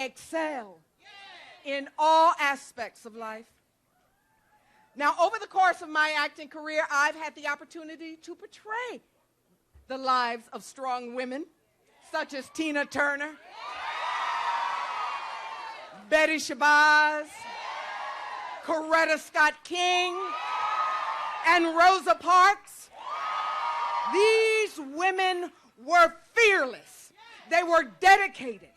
excel in all aspects of life. Now, over the course of my acting career, I've had the opportunity to portray the lives of strong women, such as Tina Turner, Betty Shabazz, Coretta Scott King, and Rosa Parks. These women were fearless. They were dedicated.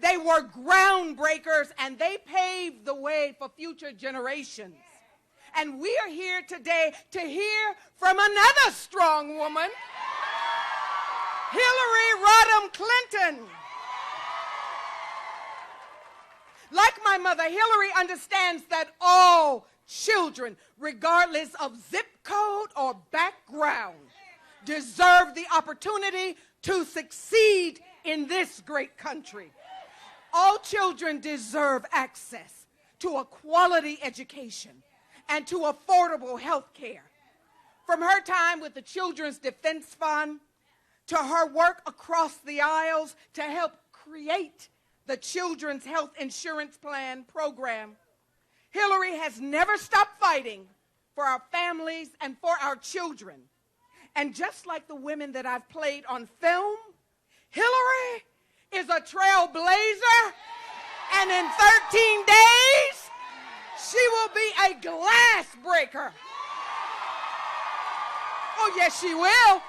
They were groundbreakers, and they paved the way for future generations. And we are here today to hear from another strong woman, Hillary Rodham Clinton. Like my mother, Hillary understands that all children, regardless of zip code or background, deserve the opportunity to succeed in this great country. All children deserve access to a quality education and to affordable health care. From her time with the Children's Defense Fund to her work across the aisles to help create the Children's Health Insurance Plan program, Hillary has never stopped fighting for our families and for our children. And just like the women that I've played on film, Hillary is a trailblazer, and in 13 days, she will be a glass breaker. Oh, yes, she will.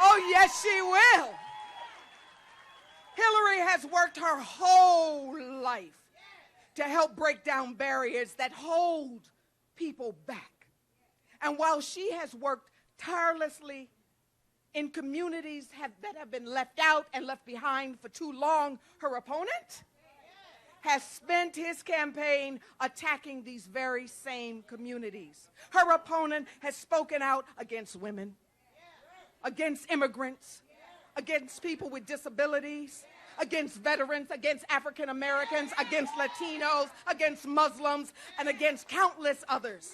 Oh, yes, she will. Hillary has worked her whole life to help break down barriers that hold people back. And while she has worked tirelessly in communities that have been left out and left behind for too long, her opponent has spent his campaign attacking these very same communities. Her opponent has spoken out against women, against immigrants, against people with disabilities, against veterans, against African Americans, against Latinos, against Muslims, and against countless others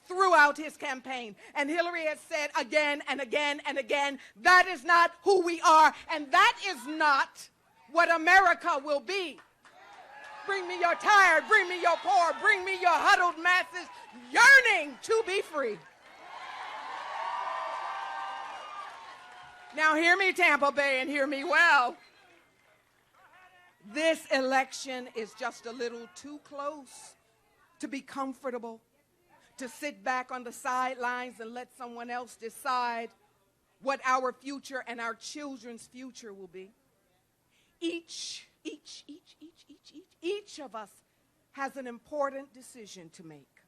throughout his campaign. And Hillary has said again and again and again, that is not who we are, and that is not what America will be. Bring me your tired, bring me your poor, bring me your huddled masses yearning to be free. Now hear me, Tampa Bay, and hear me well. This election is just a little too close to be comfortable, to sit back on the sidelines and let someone else decide what our future and our children's future will be. Each of us has an important decision to make.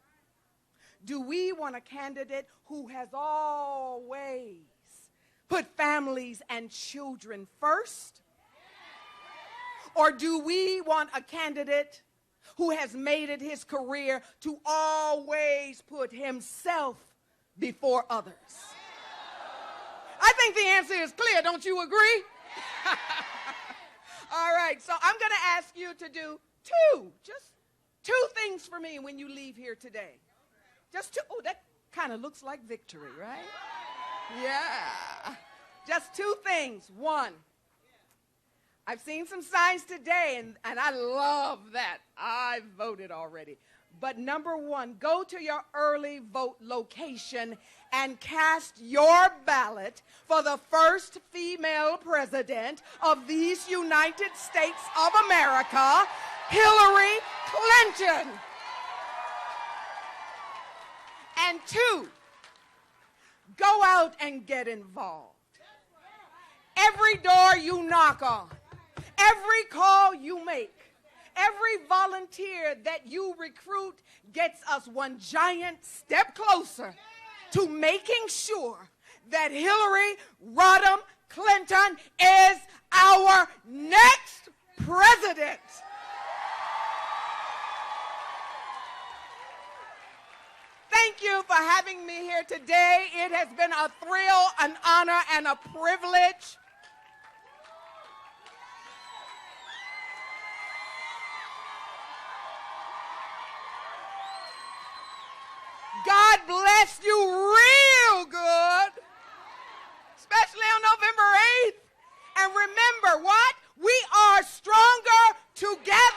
Do we want a candidate who has always put families and children first? Or do we want a candidate who has made it his career to always put himself before others? I think the answer is clear. Don't you agree? All right, so I'm going to ask you to do just two things for me when you leave here today. Just two. Oh, that kind of looks like victory, right? Yeah. Just two things. One, I've seen some signs today, and I love that. I voted already. But number one, go to your early vote location and cast your ballot for the first female president of these United States of America, Hillary Clinton. And two, go out and get involved. Every door you knock on, every call you make, every volunteer that you recruit gets us one giant step closer to making sure that Hillary Rodham Clinton is our next president. Thank you for having me here today. It has been a thrill, an honor, and a privilege. God bless you real good, especially on November 8th. And remember what? We are stronger together.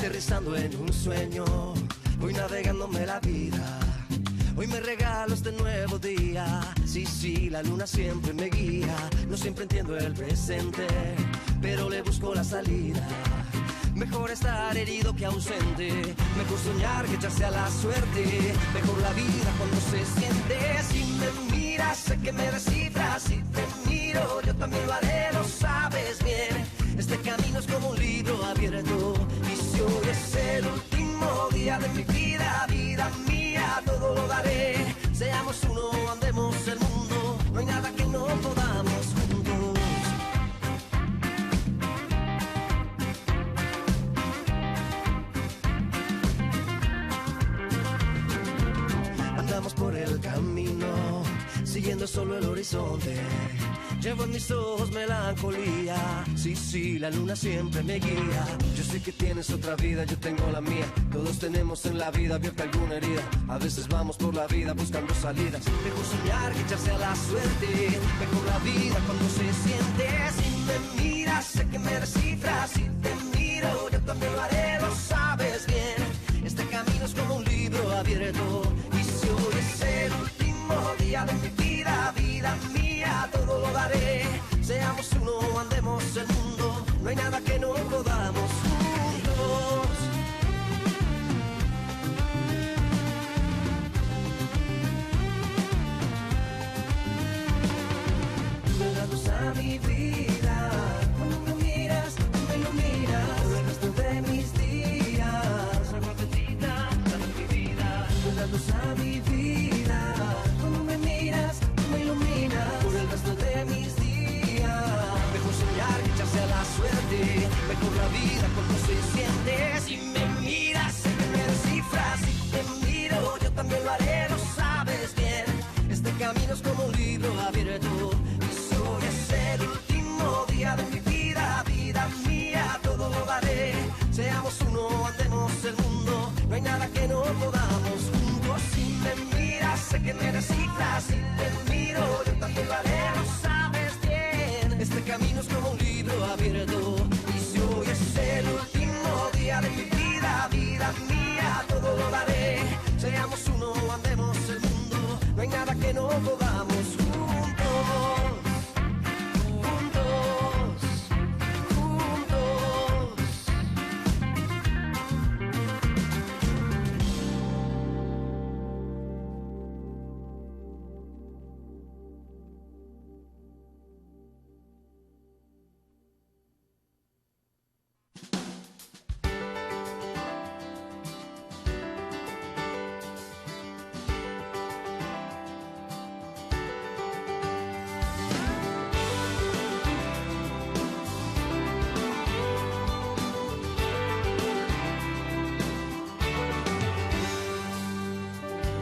aterrizando en un sueño, voy navegándome la vida. Hoy me regalo este nuevo día. Sí, sí, la luna siempre me guía. No siempre entiendo el presente, pero le busco la salida. Mejor estar herido que ausente, mejor soñar que echarse a la suerte. Mejor la vida cuando se siente. Si me miras, sé que me descifras. Si te miro, yo también lo haré, lo sabes bien. Este camino es como un libro abierto. Y si hoy es el último día de mi vida, vida mía, todo lo daré. Seamos uno, andemos el mundo. No hay nada que no podamos juntos. Andamos por el camino, siguiendo solo el horizonte. Llevo en mis ojos melancolía. Sí, sí, la luna siempre me guía. Yo sé que tienes otra vida, yo tengo la mía. Todos tenemos en la vida abierta alguna herida. A veces vamos por la vida buscando salidas. Mejor soñar que echarse a la suerte. Mejor la vida cuando se siente. Si me miras, sé que me descifras. Si te miro, yo también lo haré, lo sabes bien. Este camino es como un libro abierto. Y si hoy es el último día de mi vida, vida mía, todo lo daré. Seamos uno, andemos el mundo. No hay nada que no podamos juntos. Regalos a mi vida. Cuando me miras, tú me iluminas. Por el resto de mis días. Agua bendita, dame mi vida. Regalos a mi vida. Cuando me miras, tú me iluminas. Por el resto de mis días. Mejor soñar que echarse a la suerte. Mejor la vida cuando se siente. Si me miras, sé que me descifras. Si te miro, yo también lo haré, lo sabes bien. Este camino es como un libro abierto. Y si hoy es el último día de mi vida, vida mía, todo lo daré. Seamos uno, andemos el mundo. No hay nada que no podamos juntos. Si me miras, sé que me descifras. Si te miro, yo también lo haré, lo sabes bien. Este camino es como un libro abierto. Y si hoy es el último día de mi vida, vida mía, todo lo daré. Seamos uno, andemos el mundo. No hay nada que no podamos juntos. Juntos. Juntos.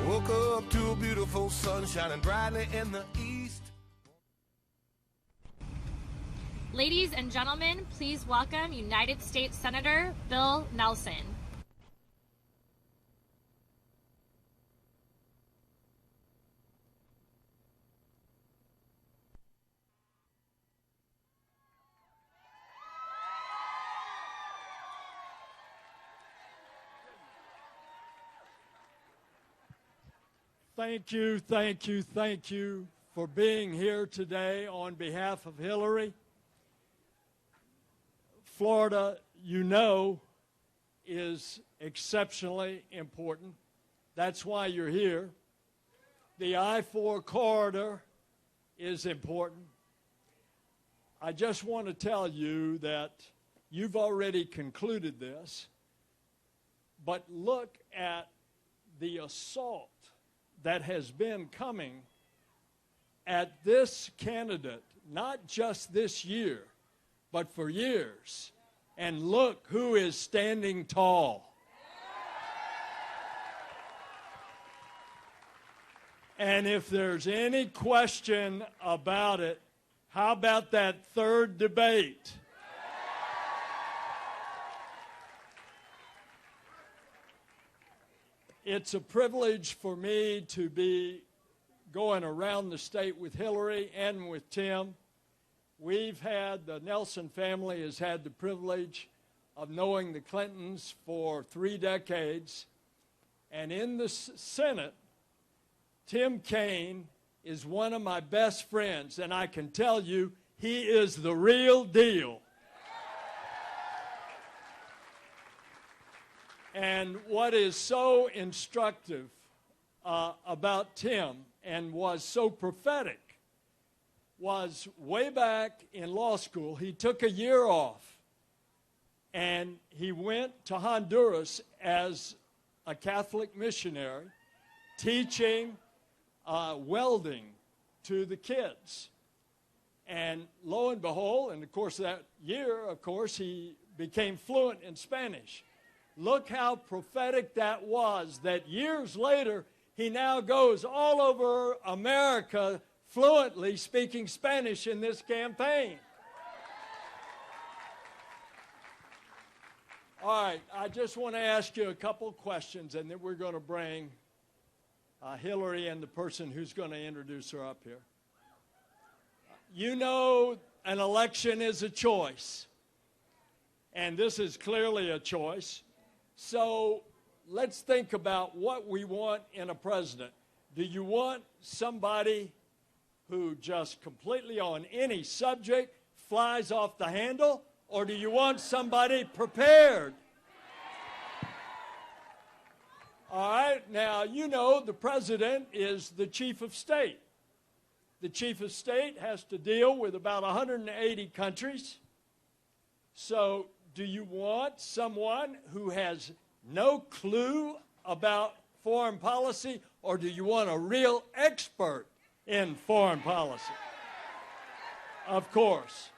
Woke up to a beautiful sun shining brightly in the east. Ladies and gentlemen, please welcome United States Senator Bill Nelson. Thank you, thank you, thank you for being here today on behalf of Hillary. Florida, you know, is exceptionally important. That's why you're here. The I-4 corridor is important. I just want to tell you that you've already concluded this, but look at the assault that has been coming at this candidate, not just this year, but for years. And look who is standing tall. And if there's any question about it, how about that third debate? It's a privilege for me to be going around the state with Hillary and with Tim. The Nelson family has had the privilege of knowing the Clintons for 3 decades. And in the Senate, Tim Kaine is one of my best friends, and I can tell you he is the real deal. And what is so instructive about Tim and was so prophetic was way back in law school, he took a year off and he went to Honduras as a Catholic missionary, teaching welding to the kids. And lo and behold, in the course of that year, of course, he became fluent in Spanish. Look how prophetic that was, that years later, he now goes all over America fluently speaking Spanish in this campaign. All right, I just want to ask you a couple questions, and then we're going to bring Hillary and the person who's going to introduce her up here. You know an election is a choice, and this is clearly a choice. So let's think about what we want in a president. Do you want somebody who just completely on any subject flies off the handle, or do you want somebody prepared? All right, now you know the president is the chief of state. The chief of state has to deal with about 180 countries. So do you want someone who has no clue about foreign policy, or do you want a real expert in foreign policy? Of course.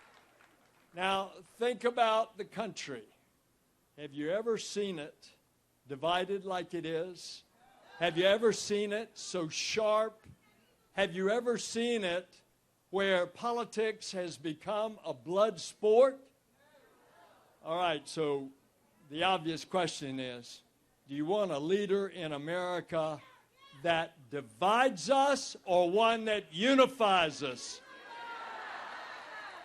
Now, think about the country. Have you ever seen it divided like it is? Have you ever seen it so sharp? Have you ever seen it where politics has become a blood sport? All right, so the obvious question is, do you want a leader in America that divides us or one that unifies us?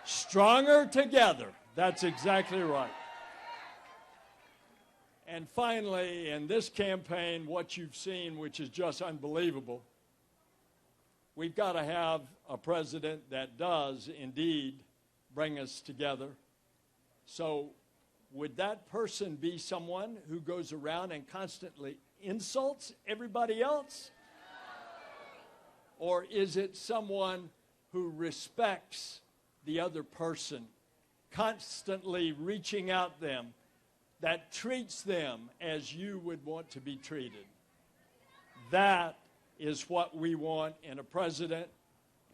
Stronger together. That's exactly right. And finally, in this campaign, what you've seen, which is just unbelievable, we've got to have a president that does indeed bring us together. So would that person be someone who goes around and constantly insults everybody else? Or is it someone who respects the other person, constantly reaching out them, that treats them as you would want to be treated? That is what we want in a president.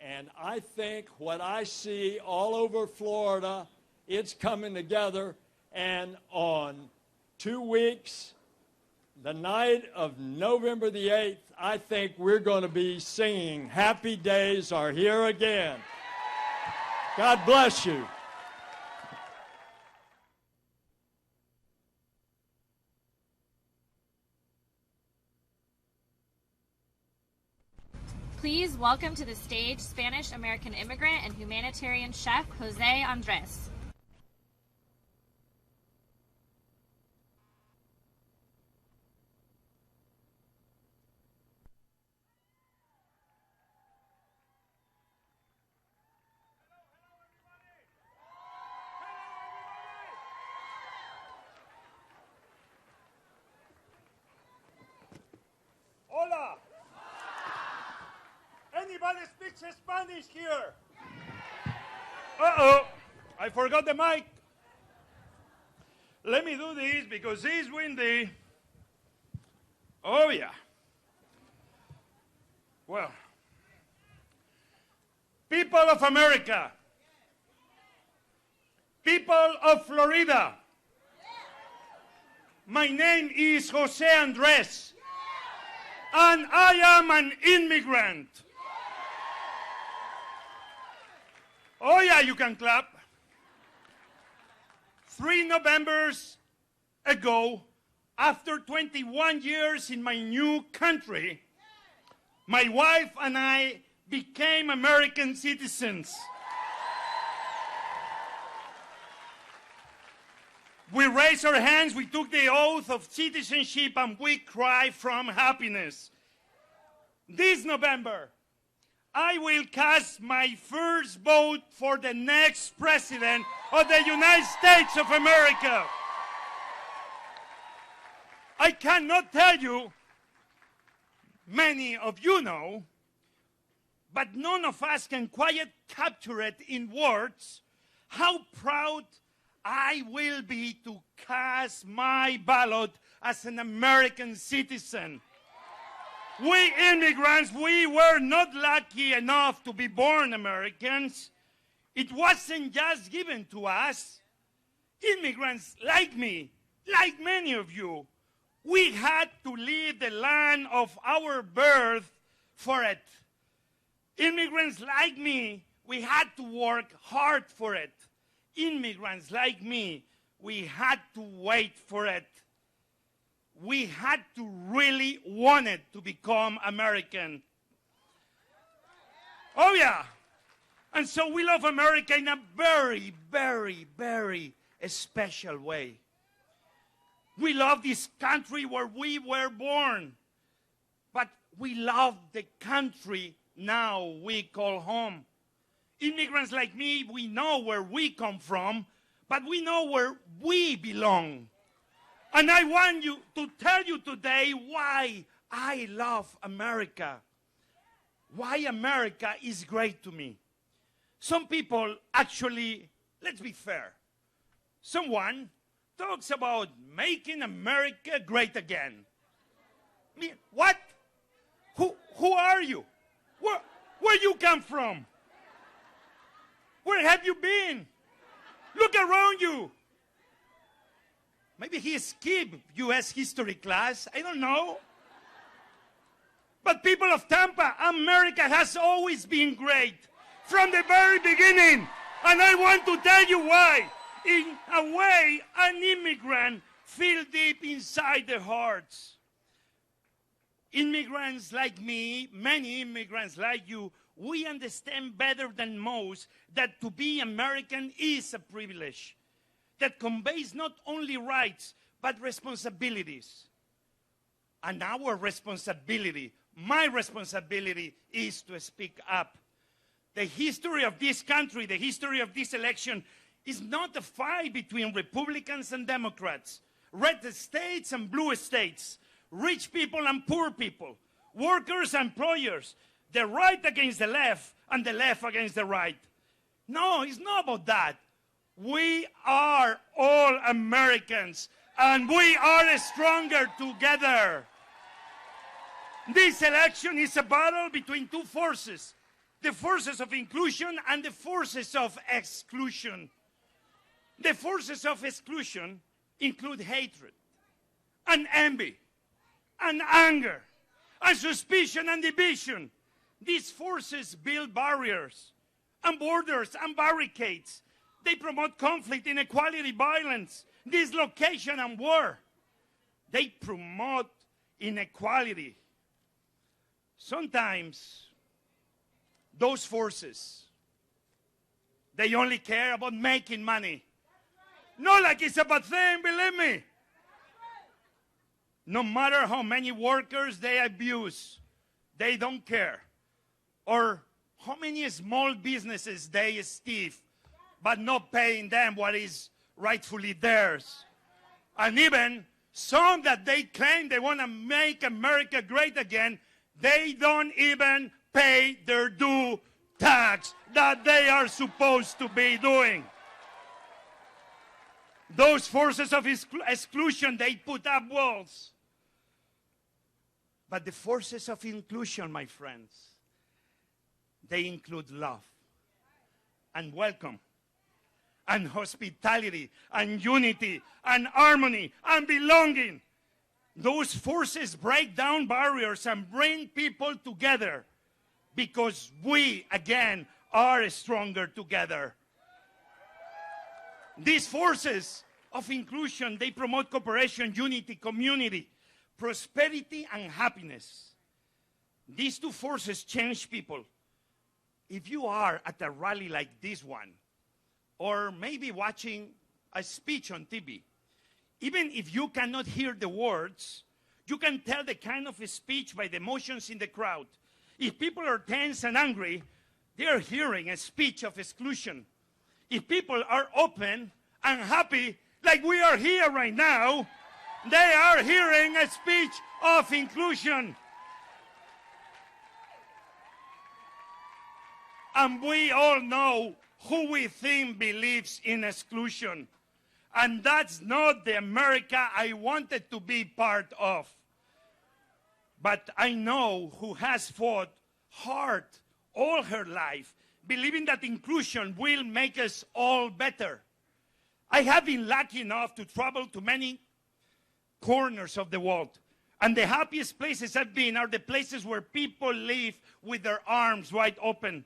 And I think what I see all over Florida, it's coming together. And on 2 weeks, the night of November the 8th, I think we're going to be singing "Happy Days Are Here Again." God bless you. Please welcome to the stage Spanish-American immigrant and humanitarian chef Jose Andres. Hola! Anybody speaks Spanish here? Uh-oh, I forgot the mic. Let me do this because it's windy. Oh, yeah. Well, people of America, people of Florida, my name is Jose Andres, and I am an immigrant. Oh yeah, you can clap. 3 Novembers ago, after 21 years in my new country, my wife and I became American citizens. We raised our hands, we took the oath of citizenship, and we cry from happiness. This November, I will cast my first vote for the next president of the United States of America. I cannot tell you, many of you know, but none of us can quite capture it in words, how proud I will be to cast my ballot as an American citizen. We immigrants, we were not lucky enough to be born Americans. It wasn't just given to us. Immigrants like me, like many of you, we had to leave the land of our birth for it. Immigrants like me, we had to work hard for it. Immigrants like me, we had to wait for it. We had to really want it to become American. Oh yeah. And so we love America in a very, very, very special way. We love this country where we were born. But we love the country now we call home. Immigrants like me, we know where we come from, but we know where we belong. And I want to tell you today why I love America. Why America is great to me. Some people actually, let's be fair, someone talks about making America great again. I mean, what? Who are you? Where you come from? Where have you been? Look around you. Maybe he skipped U.S. history class. I don't know. But people of Tampa, America has always been great from the very beginning. And I want to tell you why. In a way, an immigrant feels deep inside their hearts. Immigrants like me, many immigrants like you, we understand better than most that to be American is a privilege that conveys not only rights, but responsibilities. And our responsibility, my responsibility, is to speak up. The history of this country, the history of this election, is not a fight between Republicans and Democrats, red states and blue states, rich people and poor people, workers and employers, the right against the left and the left against the right. No, it's not about that. We are all Americans, and we are stronger together. This election is a battle between two forces, the forces of inclusion and the forces of exclusion. The forces of exclusion include hatred and envy and anger and suspicion and division. These forces build barriers and borders and barricades. They promote conflict, inequality, violence, dislocation, and war. They promote inequality. Sometimes those forces, they only care about making money. Not like it's a bad thing, believe me. No matter how many workers they abuse, they don't care. Or how many small businesses they steal, but not paying them what is rightfully theirs. And even some that they claim they want to make America great again, they don't even pay their due tax that they are supposed to be doing. Those forces of exclusion, they put up walls. But the forces of inclusion, my friends, they include love and welcome and hospitality and unity and harmony and belonging. Those forces break down barriers and bring people together because we, again, are stronger together. These forces of inclusion, they promote cooperation, unity, community, prosperity, and happiness. These two forces change people. If you are at a rally like this one, or maybe watching a speech on TV, Even if you cannot hear the words, you can tell the kind of speech by the emotions in the crowd. If people are tense and angry, they are hearing a speech of exclusion. If people are open and happy, like we are here right now, they are hearing a speech of inclusion. And we all know who we think believes in exclusion. And that's not the America I wanted to be part of. But I know who has fought hard all her life, believing that inclusion will make us all better. I have been lucky enough to travel to many corners of the world. And the happiest places I've been are the places where people live with their arms wide open.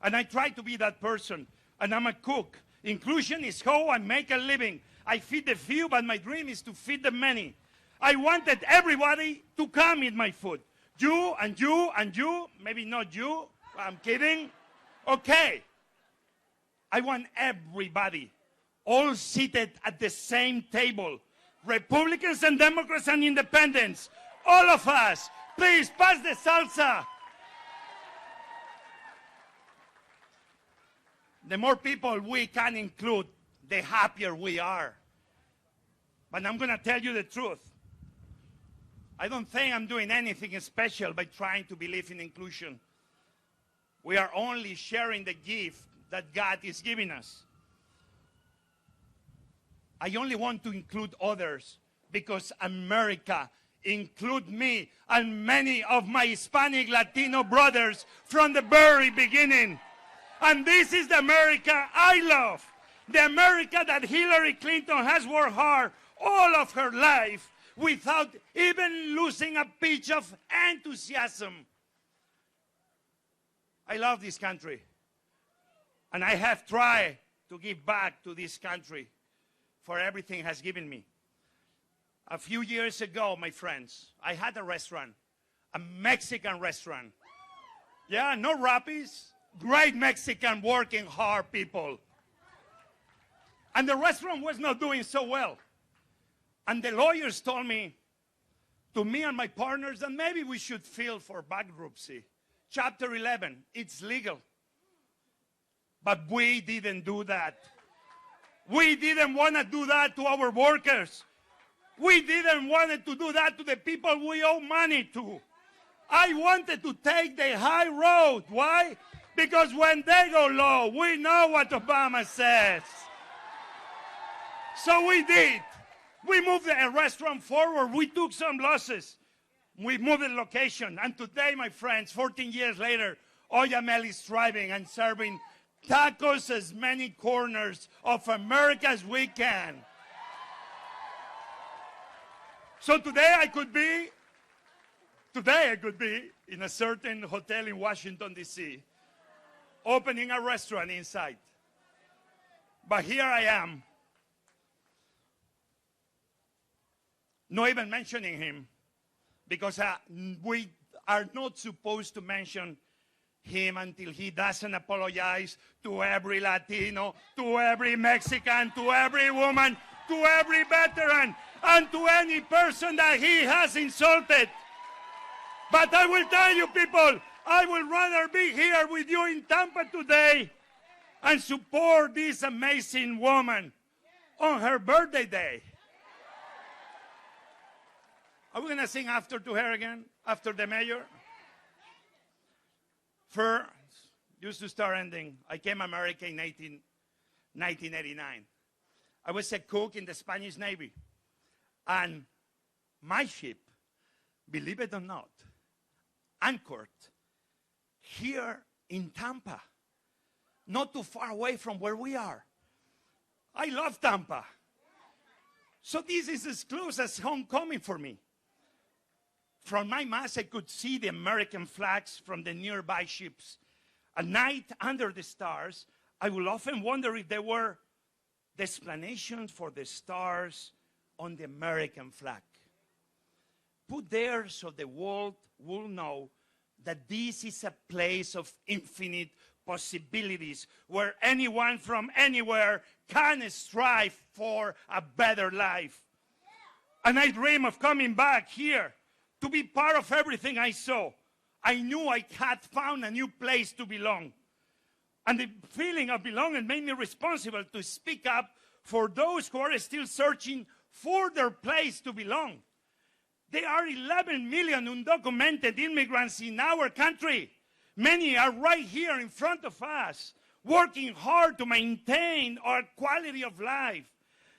And I try to be that person. And I'm a cook. Inclusion is how I make a living. I feed the few, but my dream is to feed the many. I wanted everybody to come eat my food. You and you and you, maybe not you, I'm kidding. Okay. I want everybody all seated at the same table. Republicans and Democrats and Independents. All of us. Please pass the salsa. The more people we can include, the happier we are. But I'm going to tell you the truth. I don't think I'm doing anything special by trying to believe in inclusion. We are only sharing the gift that God is giving us. I only want to include others because America includes me and many of my Hispanic Latino brothers from the very beginning. And this is the America I love. The America that Hillary Clinton has worked hard all of her life without even losing a pitch of enthusiasm. I love this country. And I have tried to give back to this country for everything it has given me. A few years ago, my friends, I had a restaurant, a Mexican restaurant. Yeah, no rappies. Great Mexican working hard people. And the restaurant was not doing so well. And the lawyers told me, to me and my partners, that maybe we should file for bankruptcy. Chapter 11, it's legal. But we didn't do that. We didn't want to do that to our workers. We didn't want to do that to the people we owe money to. I wanted to take the high road. Why? Because when they go low, we know what Obama says. So we did. We moved the restaurant forward. We took some losses. We moved the location. And today, my friends, 14 years later, Oyamel is thriving and serving tacos as many corners of America as we can. So today I could be in a certain hotel in Washington, D.C., opening a restaurant inside. But here I am, not even mentioning him, because we are not supposed to mention him until he doesn't apologize to every Latino, to every Mexican, to every woman, to every veteran, and to any person that he has insulted. But I will tell you, people, I would rather be here with you in Tampa today and support this amazing woman on her birthday day. Are we going to sing after to her again, after the mayor? First, used to start ending. I came to America in 1989. I was a cook in the Spanish Navy. And my ship, believe it or not, anchored here in Tampa, not too far away from where we are. I love Tampa. So this is as close as homecoming for me. From my mast, I could see the American flags from the nearby ships. At night, under the stars, I will often wonder if there were the explanations for the stars on the American flag. Put there so the world will know that this is a place of infinite possibilities where anyone from anywhere can strive for a better life. And I dream of coming back here to be part of everything I saw. I knew I had found a new place to belong. And the feeling of belonging made me responsible to speak up for those who are still searching for their place to belong. There are 11 million undocumented immigrants in our country. Many are right here in front of us, working hard to maintain our quality of life.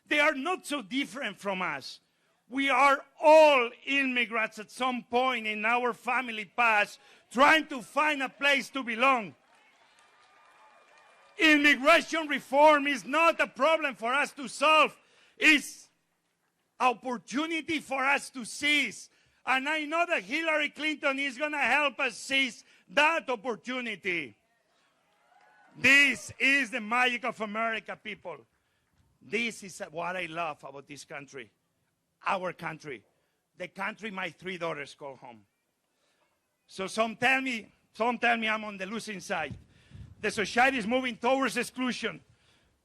They are not so different from us. We are all immigrants at some point in our family past, trying to find a place to belong. Immigration reform is not a problem for us to solve. It's an opportunity for us to seize. And I know that Hillary Clinton is going to help us seize that opportunity. This is the magic of America, people. This is what I love about this country. Our country. The country my 3 daughters call home. So some tell me I'm on the losing side. The society is moving towards exclusion.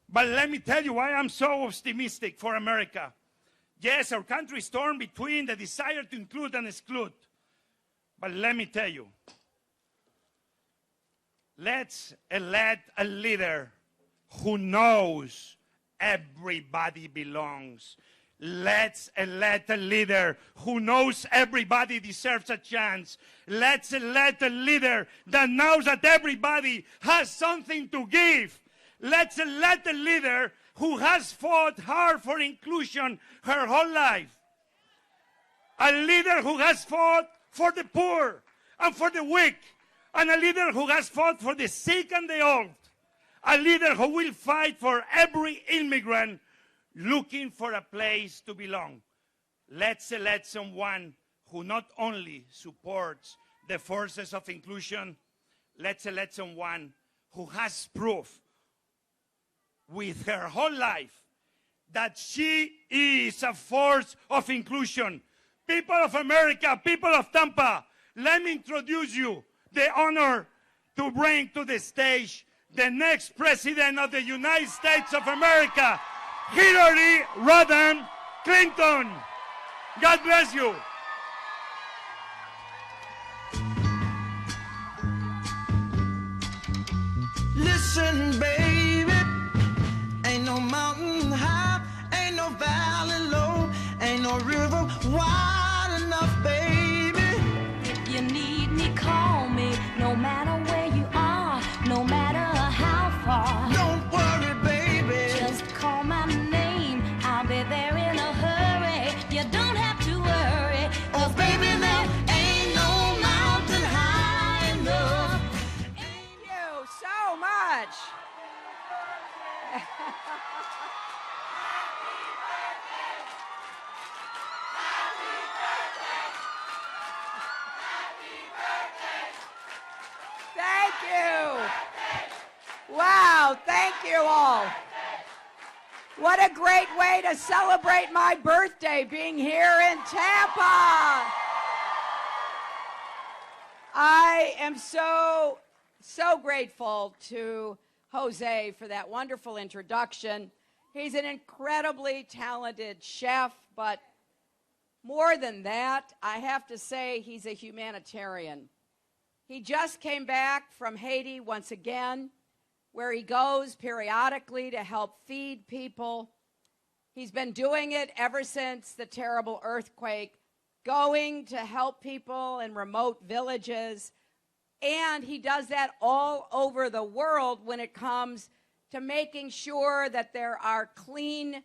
But let me tell you why I'm so optimistic for America. Yes, our country is torn between the desire to include and exclude. But let me tell you, let's elect a leader who knows everybody belongs. Let's elect a leader who knows everybody deserves a chance. Let's elect a leader that knows that everybody has something to give. Let's elect a leader who has fought hard for inclusion her whole life. A leader who has fought for the poor and for the weak. And a leader who has fought for the sick and the old. A leader who will fight for every immigrant looking for a place to belong. Let's elect someone who not only supports the forces of inclusion, let's elect someone who has proof with her whole life that she is a force of inclusion. People of America, people of Tampa, let me introduce you the honor to bring to the stage the next president of the United States of America, Hillary Rodham Clinton. God bless you. Listen, baby, ain't no mountain high, ain't no valley low, ain't no river wide enough, baby. If you need me, call me, no matter where you are, no matter how far. Don't worry, baby. Just call my name, I'll be there in a hurry. You don't have to worry, Oh, baby, there ain't no mountain high enough. Thank you so much. Thank you. Wow, thank you all. What a great way to celebrate my birthday, being here in Tampa. I am so grateful to Jose for that wonderful introduction. He's an incredibly talented chef, but more than that, I have to say he's a humanitarian. He just came back from Haiti once again, where he goes periodically to help feed people. He's been doing it ever since the terrible earthquake, going to help people in remote villages. And he does that all over the world when it comes to making sure that there are clean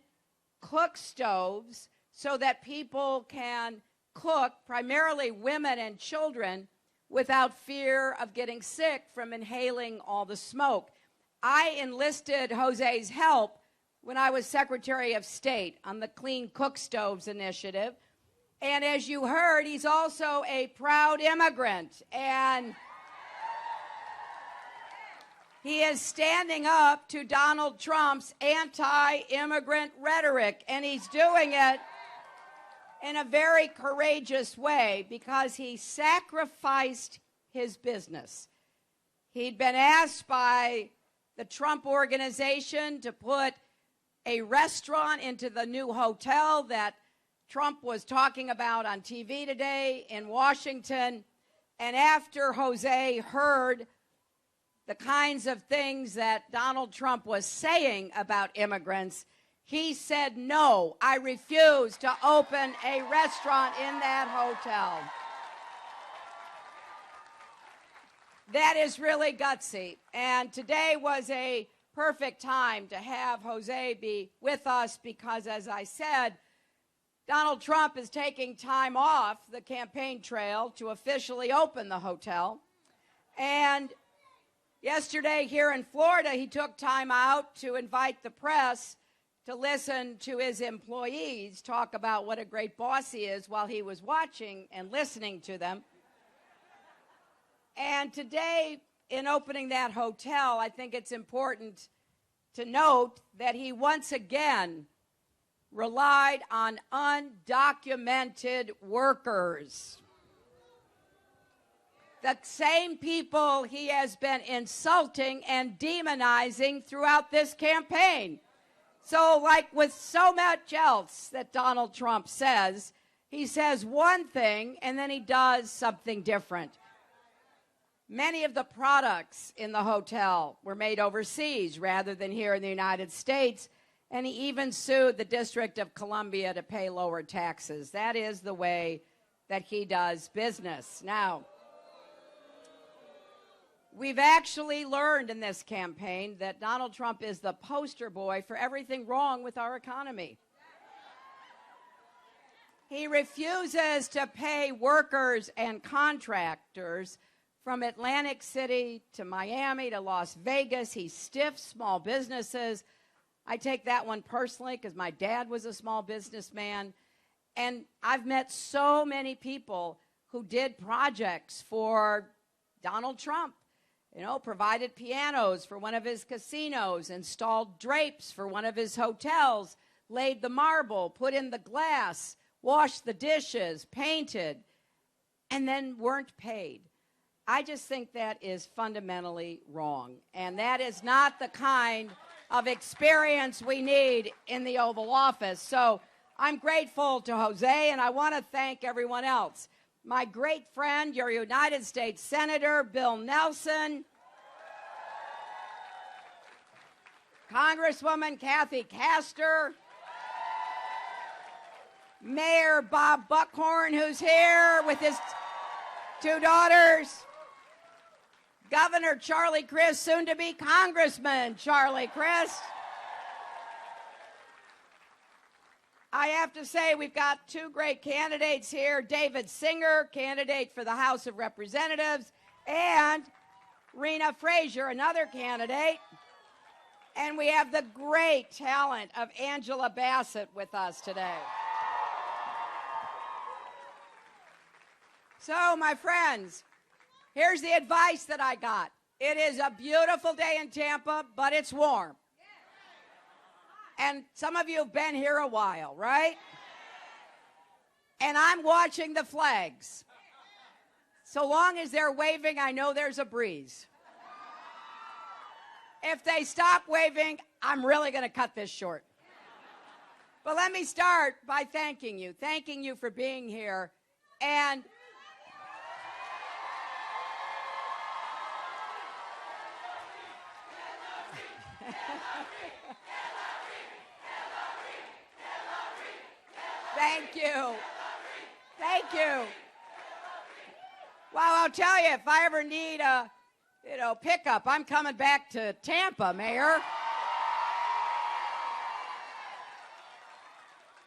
cook stoves so that people can cook, primarily women and children, without fear of getting sick from inhaling all the smoke. I enlisted Jose's help when I was Secretary of State on the Clean Cook Stoves Initiative. And as you heard, he's also a proud immigrant. And he is standing up to Donald Trump's anti-immigrant rhetoric. And he's doing it in a very courageous way because he sacrificed his business. He'd been asked by the Trump organization to put a restaurant into the new hotel that Trump was talking about on TV today in Washington. And after Jose heard the kinds of things that Donald Trump was saying about immigrants, he said, no, I refuse to open a restaurant in that hotel. That is really gutsy. And today was a perfect time to have Jose be with us because, as I said, Donald Trump is taking time off the campaign trail to officially open the hotel. And yesterday here in Florida, he took time out to invite the press to listen to his employees talk about what a great boss he is while he was watching and listening to them. And today, in opening that hotel, I think it's important to note that he once again relied on undocumented workers. The same people he has been insulting and demonizing throughout this campaign. So, like with so much else that Donald Trump says, he says one thing and then he does something different. Many of the products in the hotel were made overseas rather than here in the United States, and he even sued the District of Columbia to pay lower taxes. That is the way that he does business. Now, we've actually learned in this campaign that Donald Trump is the poster boy for everything wrong with our economy. He refuses to pay workers and contractors from Atlantic City to Miami to Las Vegas. He stiffs small businesses. I take that one personally because my dad was a small businessman. And I've met so many people who did projects for Donald Trump. You know, provided pianos for one of his casinos, installed drapes for one of his hotels, laid the marble, put in the glass, washed the dishes, painted, and then weren't paid. I just think that is fundamentally wrong. And that is not the kind of experience we need in the Oval Office. So I'm grateful to Jose, and I want to thank everyone else. My great friend, your United States Senator, Bill Nelson, Congresswoman Kathy Castor, Mayor Bob Buckhorn, who's here with his two daughters, Governor Charlie Crist, soon to be Congressman Charlie Crist. I have to say we've got two great candidates here, David Singer, candidate for the House of Representatives, and Rena Frazier, another candidate. And we have the great talent of Angela Bassett with us today. So, my friends, here's the advice that I got. It is a beautiful day in Tampa, but it's warm. And some of you have been here a while, right? And I'm watching the flags. So long as they're waving, I know there's a breeze. If they stop waving, I'm really going to cut this short. But let me start by thanking you for being here. And thank you. Thank you. Well, I'll tell you, if I ever need a, pickup, I'm coming back to Tampa, Mayor.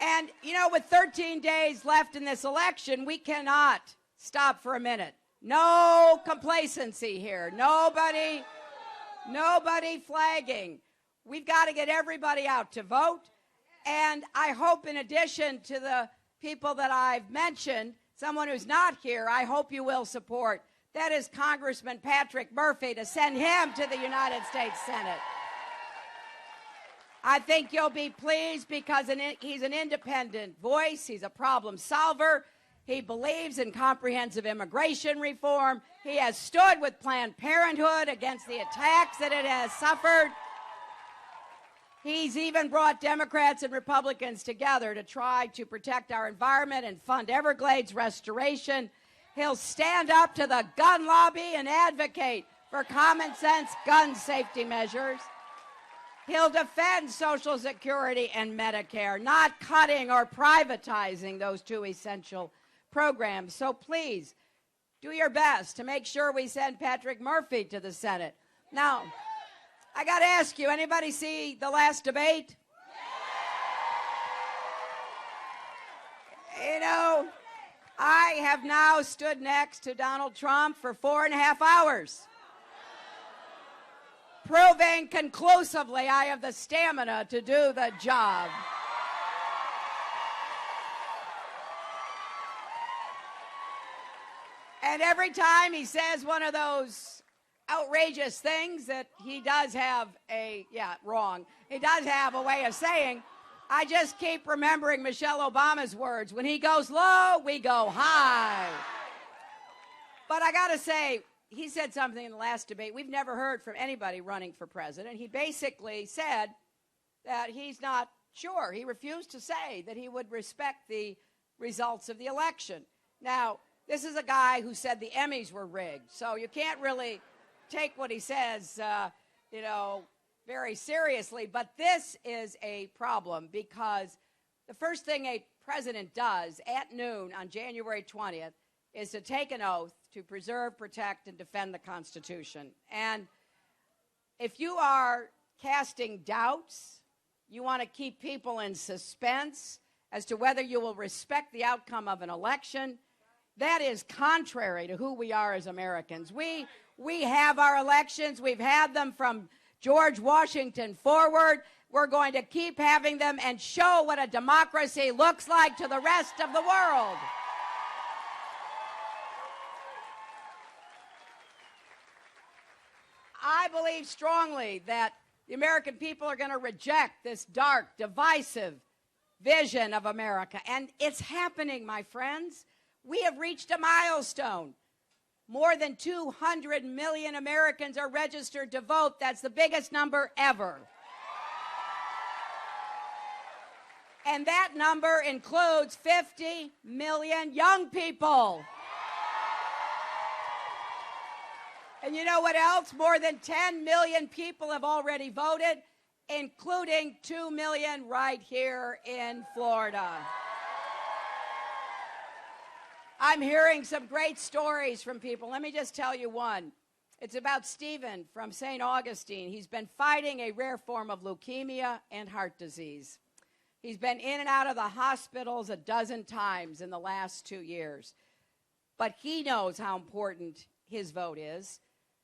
And, with 13 days left in this election, we cannot stop for a minute. No complacency here. Nobody flagging. We've got to get everybody out to vote. And I hope, in addition to the people that I've mentioned, someone who's not here, I hope you will support. That is Congressman Patrick Murphy, to send him to the United States Senate. I think you'll be pleased because he's an independent voice. He's a problem solver. He believes in comprehensive immigration reform. He has stood with Planned Parenthood against the attacks that it has suffered. He's even brought Democrats and Republicans together to try to protect our environment and fund Everglades restoration. He'll stand up to the gun lobby and advocate for common sense gun safety measures. He'll defend Social Security and Medicare, not cutting or privatizing those two essential programs. So please, do your best to make sure we send Patrick Murphy to the Senate. Now, I got to ask you, anybody see the last debate? You know, I have now stood next to Donald Trump for 4.5 hours, proving conclusively I have the stamina to do the job. And every time he says one of those outrageous things that he does have he does have a way of saying, I just keep remembering Michelle Obama's words, when he goes low, we go high. But I got to say, he said something in the last debate we've never heard from anybody running for president. He basically said that he's not sure. He refused to say that he would respect the results of the election. Now, this is a guy who said the Emmys were rigged, so you can't really take what he says, very seriously. But this is a problem because the first thing a president does at noon on January 20th is to take an oath to preserve, protect, and defend the Constitution. And if you are casting doubts, you want to keep people in suspense as to whether you will respect the outcome of an election, that is contrary to who we are as Americans. We have our elections. We've had them from George Washington forward. We're going to keep having them and show what a democracy looks like to the rest of the world. I believe strongly that the American people are going to reject this dark, divisive vision of America. And it's happening, my friends. We have reached a milestone. More than 200 million Americans are registered to vote. That's the biggest number ever. And that number includes 50 million young people. And you know what else? More than 10 million people have already voted, including 2 million right here in Florida. I'm hearing some great stories from people. Let me just tell you one. It's about Stephen from St. Augustine. He's been fighting a rare form of leukemia and heart disease. He's been in and out of the hospitals 12 times in the last 2 years. But he knows how important his vote is.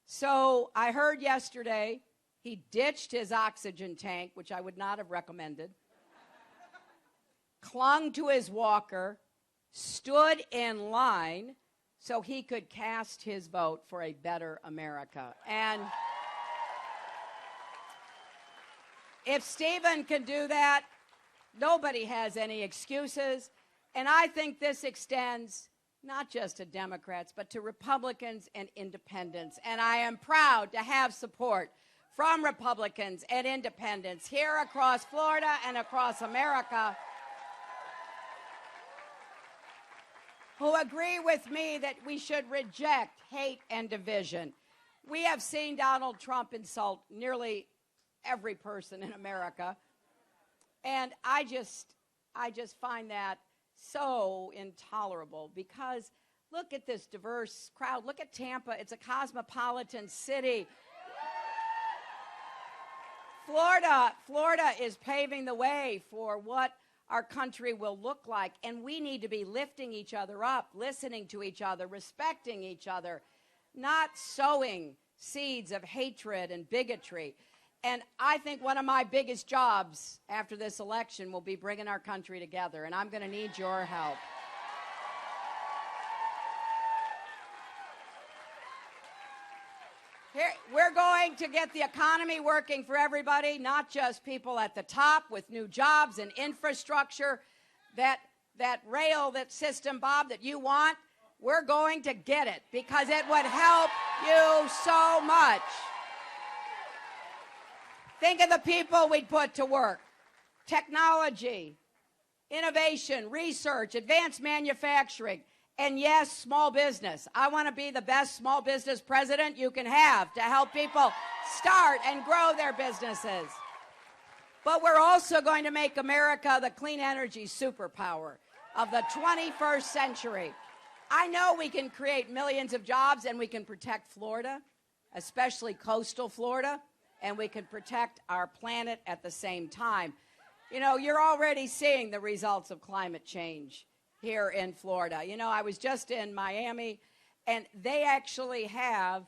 So I heard yesterday he ditched his oxygen tank, which I would not have recommended, clung to his walker, stood in line so he could cast his vote for a better America. And if Stephen can do that, nobody has any excuses. And I think this extends not just to Democrats, but to Republicans and independents. And I am proud to have support from Republicans and independents here across Florida and across America who agree with me that we should reject hate and division. We have seen Donald Trump insult nearly every person in America, and I just find that so intolerable because look at this diverse crowd. Look at Tampa. It's a cosmopolitan city. Florida is paving the way for what our country will look like, and we need to be lifting each other up, listening to each other, respecting each other, not sowing seeds of hatred and bigotry. And I think one of my biggest jobs after this election will be bringing our country together, and I'm going to need your help. Here, we're going to get the economy working for everybody, not just people at the top with new jobs and infrastructure. That rail, that system, Bob, that you want, we're going to get it because it would help you so much. Think of the people we'd put to work. Technology, innovation, research, advanced manufacturing, and yes, small business. I want to be the best small business president you can have to help people start and grow their businesses. But we're also going to make America the clean energy superpower of the 21st century. I know we can create millions of jobs and we can protect Florida, especially coastal Florida, and we can protect our planet at the same time. You know, you're already seeing the results of climate change here in Florida. You know, I was just in Miami, and they actually have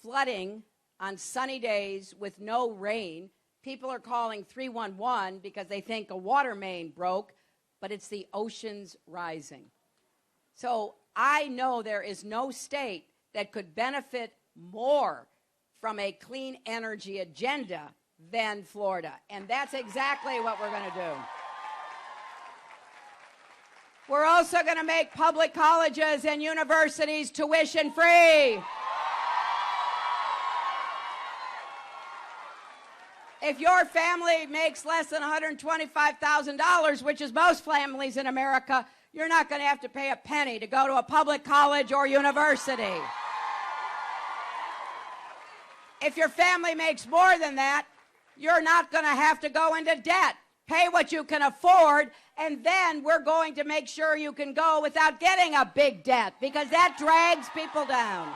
flooding on sunny days with no rain. People are calling 311 because they think a water main broke, but it's the oceans rising. So I know there is no state that could benefit more from a clean energy agenda than Florida. And that's exactly what we're going to do. We're also going to make public colleges and universities tuition free. If your family makes less than $125,000, which is most families in America, you're not going to have to pay a penny to go to a public college or university. If your family makes more than that, you're not going to have to go into debt. Pay what you can afford, and then we're going to make sure you can go without getting a big debt, because that drags people down.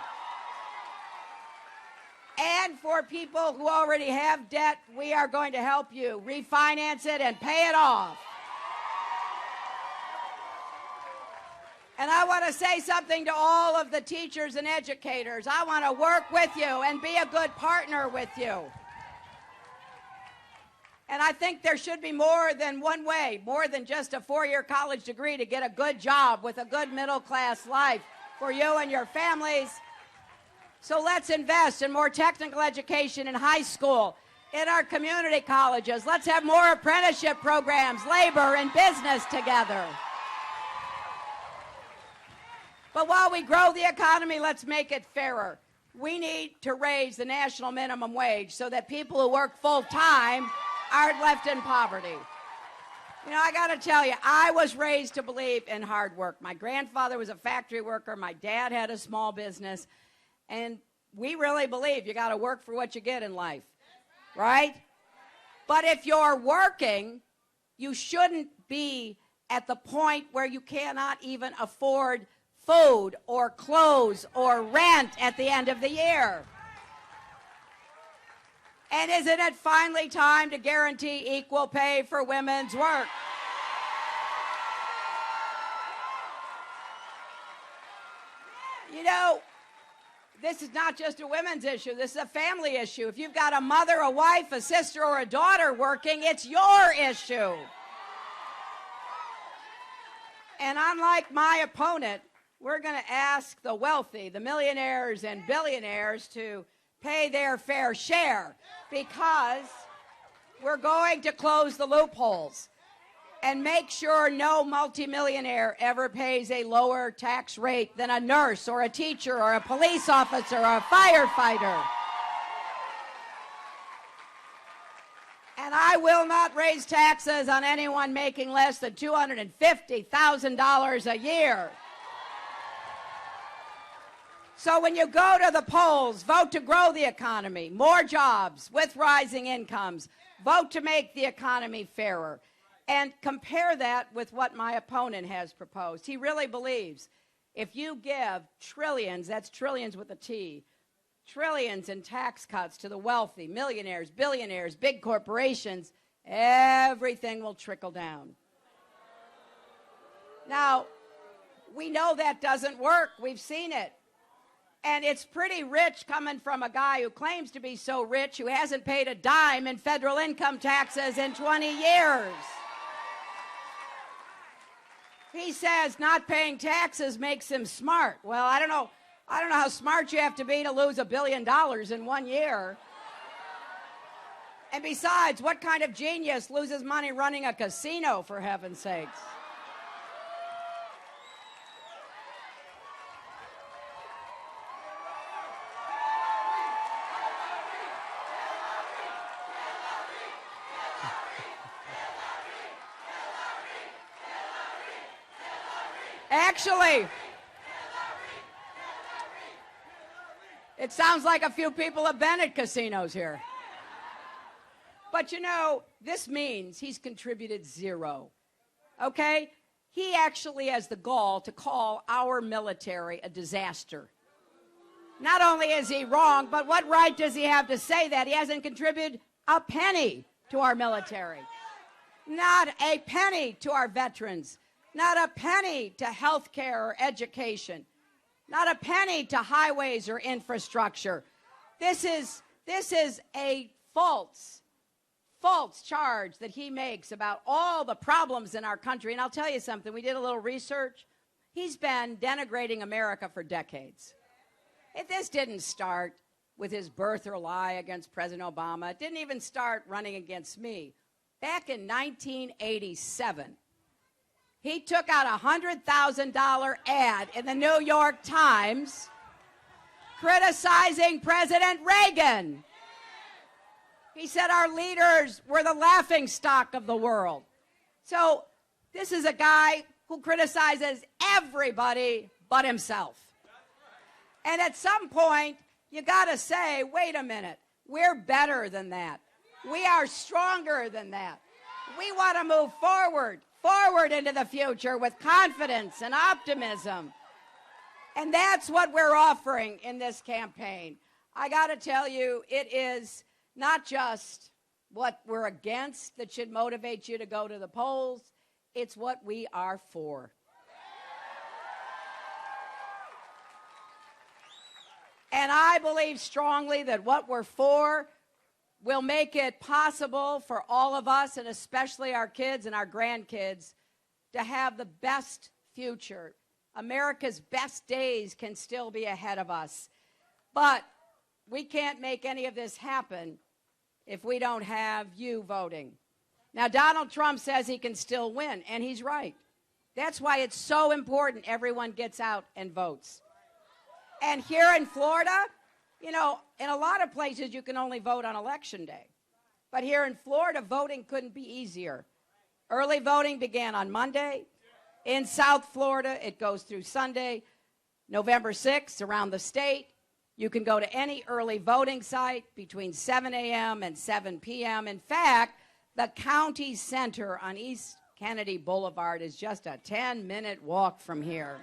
And for people who already have debt, we are going to help you refinance it and pay it off. And I want to say something to all of the teachers and educators. I want to work with you and be a good partner with you. And I think there should be more than one way, more than just a 4-year college degree to get a good job with a good middle-class life for you and your families. So let's invest in more technical education in high school, in our community colleges. Let's have more apprenticeship programs, labor and business together. But while we grow the economy, let's make it fairer. We need to raise the national minimum wage so that people who work full-time aren't left in poverty. You know, I got to tell you, I was raised to believe in hard work. My grandfather was a factory worker. My dad had a small business. And we really believe you got to work for what you get in life, right? But if you're working, you shouldn't be at the point where you cannot even afford food or clothes or rent at the end of the year. And isn't it finally time to guarantee equal pay for women's work? You know, this is not just a women's issue. This is a family issue. If you've got a mother, a wife, a sister, or a daughter working, it's your issue. And unlike my opponent, we're going to ask the wealthy, the millionaires and billionaires, to pay their fair share, because we're going to close the loopholes and make sure no multimillionaire ever pays a lower tax rate than a nurse or a teacher or a police officer or a firefighter. And I will not raise taxes on anyone making less than $250,000 a year. So when you go to the polls, vote to grow the economy, more jobs with rising incomes. Vote to make the economy fairer. And compare that with what my opponent has proposed. He really believes if you give trillions, that's trillions with a T, trillions in tax cuts to the wealthy, millionaires, billionaires, big corporations, everything will trickle down. Now, we know that doesn't work. We've seen it. And it's pretty rich coming from a guy who claims to be so rich who hasn't paid a dime in federal income taxes in 20 years. He says not paying taxes makes him smart. Well, I don't know how smart you have to be to lose $1 billion in 1 year. And besides, what kind of genius loses money running a casino, for heaven's sakes? Actually, it sounds like a few people have been at casinos here. But you know, this means he's contributed zero. Okay? He actually has the gall to call our military a disaster. Not only is he wrong, but what right does he have to say that? He hasn't contributed a penny to our military. Not a penny to our veterans. Not a penny to health care or education. Not a penny to highways or infrastructure. This is a false charge that he makes about all the problems in our country. And I'll tell you something, we did a little research. He's been denigrating America for decades. This didn't start with his birther lie against President Obama. It didn't even start running against me. Back in 1987, he took out a $100,000 ad in the New York Times criticizing President Reagan. He said our leaders were the laughingstock of the world. So this is a guy who criticizes everybody but himself. And at some point, you got to say, wait a minute, we're better than that. We are stronger than that. We want to move forward into the future with confidence and optimism. And that's what we're offering in this campaign. I got to tell you, it is not just what we're against that should motivate you to go to the polls, it's what we are for. And I believe strongly that what we're for will make it possible for all of us, and especially our kids and our grandkids, to have the best future. America's best days can still be ahead of us. But we can't make any of this happen if we don't have you voting. Now, Donald Trump says he can still win, and he's right. That's why it's so important everyone gets out and votes. And here in Florida, you know, in a lot of places you can only vote on Election Day. But here in Florida, voting couldn't be easier. Early voting began on Monday. In South Florida, it goes through Sunday, November 6th, around the state. You can go to any early voting site between 7 a.m. and 7 p.m. In fact, the county center on East Kennedy Boulevard is just a 10-minute walk from here.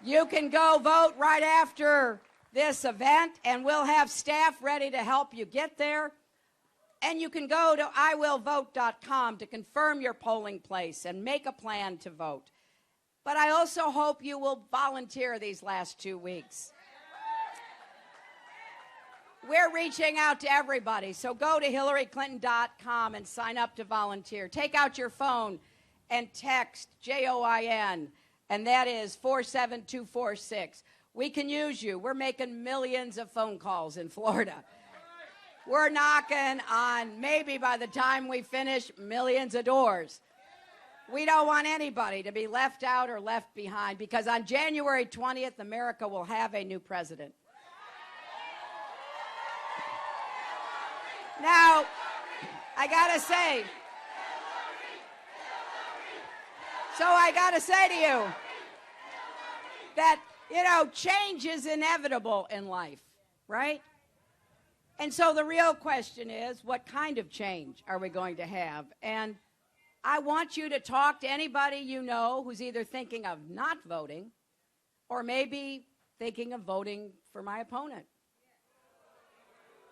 You can go vote right after this event, and we'll have staff ready to help you get there. And you can go to iwillvote.com to confirm your polling place and make a plan to vote. But I also hope you will volunteer these last 2 weeks. We're reaching out to everybody, so go to hillaryclinton.com and sign up to volunteer. Take out your phone and text JOIN, and that is 47246. We can use you. We're making millions of phone calls in Florida. We're knocking on, maybe by the time we finish, millions of doors. We don't want anybody to be left out or left behind, because on January 20th, America will have a new president. Now, I got to say, to you that, you know, change is inevitable in life, right? And so the real question is, what kind of change are we going to have? And I want you to talk to anybody you know who's either thinking of not voting or maybe thinking of voting for my opponent.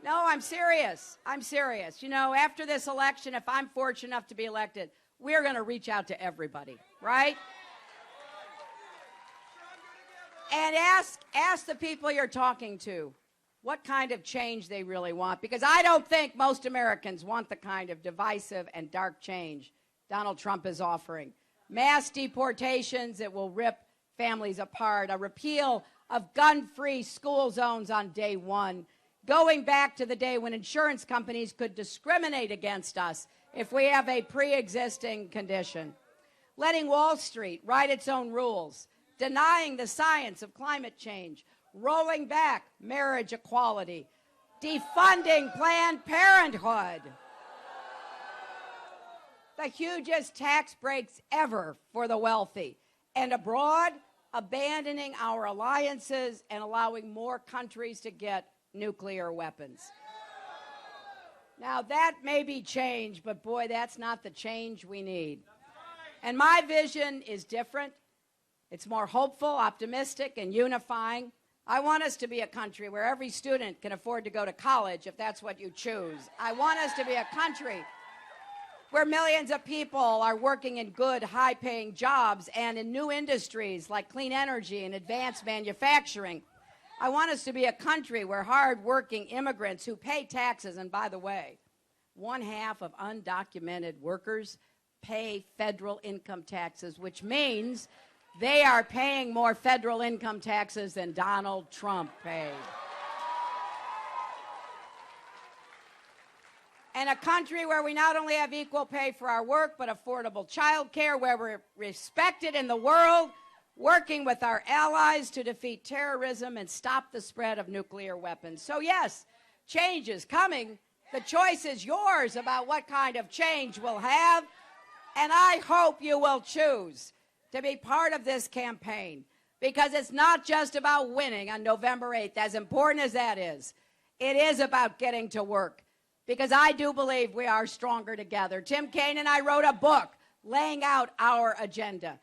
No, I'm serious. I'm serious. You know, after this election, if I'm fortunate enough to be elected, we're going to reach out to everybody, right? And ask the people you're talking to what kind of change they really want, because I don't think most Americans want the kind of divisive and dark change Donald Trump is offering. Mass deportations that will rip families apart, a repeal of gun-free school zones on day one, going back to the day when insurance companies could discriminate against us if we have a pre-existing condition, letting Wall Street write its own rules, denying the science of climate change, rolling back marriage equality, defunding Planned Parenthood. the hugest tax breaks ever for the wealthy, and abroad, abandoning our alliances and allowing more countries to get nuclear weapons. Now, that may be change, but boy, that's not the change we need. And my vision is different. It's more hopeful, optimistic, and unifying. I want us to be a country where every student can afford to go to college if that's what you choose. I want us to be a country where millions of people are working in good, high-paying jobs and in new industries like clean energy and advanced manufacturing. I want us to be a country where hard-working immigrants who pay taxes, and by the way, 1/2 of undocumented workers pay federal income taxes, which means they are paying more federal income taxes than Donald Trump paid. And a country where we not only have equal pay for our work, but affordable child care, where we're respected in the world, working with our allies to defeat terrorism and stop the spread of nuclear weapons. So yes, change is coming. The choice is yours about what kind of change we'll have, and I hope you will choose to be part of this campaign, because it's not just about winning on November 8th, as important as that is. It is about getting to work, because I do believe we are stronger together. Tim Kaine and I wrote a book laying out our agenda,